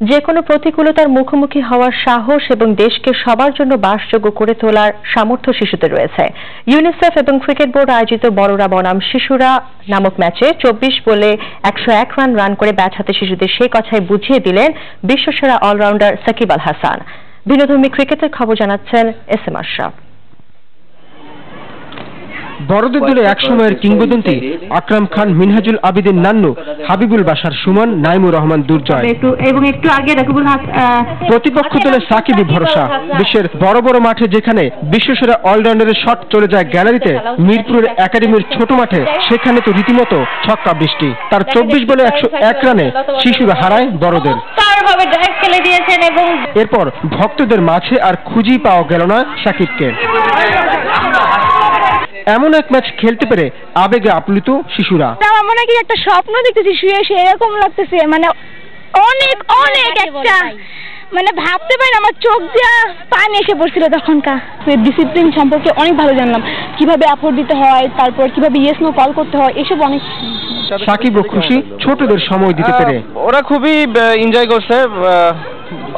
যে কোনো প্রতিকূলতার মুখোমুখি হওয়ার সাহস এবং দেশকে সবার জন্য বাসযোগ্য করে তোলার সামর্থ্য শিশুদের রয়েছে। ইউনিসেফ এবং ক্রিকেট বোর্ড আয়োজিত বড়রা বনাম শিশুরা নামক ম্যাচে 24 বলে 101 রান করে ব্যাট হাতে শিশুদের সেই কথাই বুঝিয়ে দিলেন বিশ্বসেরা অলরাউন্ডার সাকিব আল হাসান। বিনোধর্মী ক্রিকেটের খবর জানাচ্ছেন এস.এম. আশরাফ। বড়দের দলে একসময়ের কিংবদন্তি আকরাম খান, মিনহাজুল আবিদিন নান্নু, হাবিবুল বাশার সুমন, নাইমুর রহমান দুর্জয় এবং একটু আগে রাকিবুল প্রতিপক্ষ দলে সাকিবই ভরসা। বিশ্বের বড় বড় মাঠে যেখানে বিশ্বসেরা অলরাউন্ডারের শট চলে যায় গ্যালারিতে, মিরপুরের একাডেমির ছোট মাঠে সেখানে তো রীতিমতো ছক্কা বৃষ্টি। তার 24 বলে 101 রানে শিশুরা হারায় বড়দের। এরপর ভক্তদের মাঝে আর খুঁজেই পাওয়া গেল না সাকিবকে। এমন এক ম্যাচ খেলতে পেরে আবেগে আপ্লুত শিশুরা। আমার মনে হয় একটা স্বপ্ন দেখতেছি, শুয়ে এরকম লাগতেছে, মানে অনেক অনেক একটা মানে ভাবতে পারি আমার চোখ দিয়ে পানি এসে পড়ছিল তখনকার। ডিসিপ্লিন সম্পর্কে অনেক ভালো জানলাম, কিভাবে অ্যাফোর্ড দিতে হয়, তারপর কিভাবে ইয়েস নো কল করতে হয়, এসব অনেক। সাকিবও খুশি ছোটদের সময় দিতে পেরে। ওরা খুবই এনজয় করছে।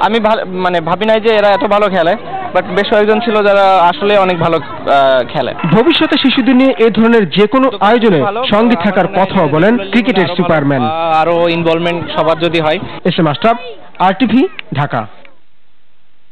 আমি মানে ভাবি নাই যে এরা এত ভালো খেলে, বাট বেশ কয়েকজন ছিল যারা আসলে অনেক ভালো খেলে। ভবিষ্যতে শিশুদের নিয়ে এ ধরনের যে কোনো আয়োজনে সঙ্গে থাকার কথাও বলেন ক্রিকেটের সুপারম্যান। আরো ইনভলভমেন্ট সবার যদি হয়। এস.এম. আশরাফ, RTV, ঢাকা।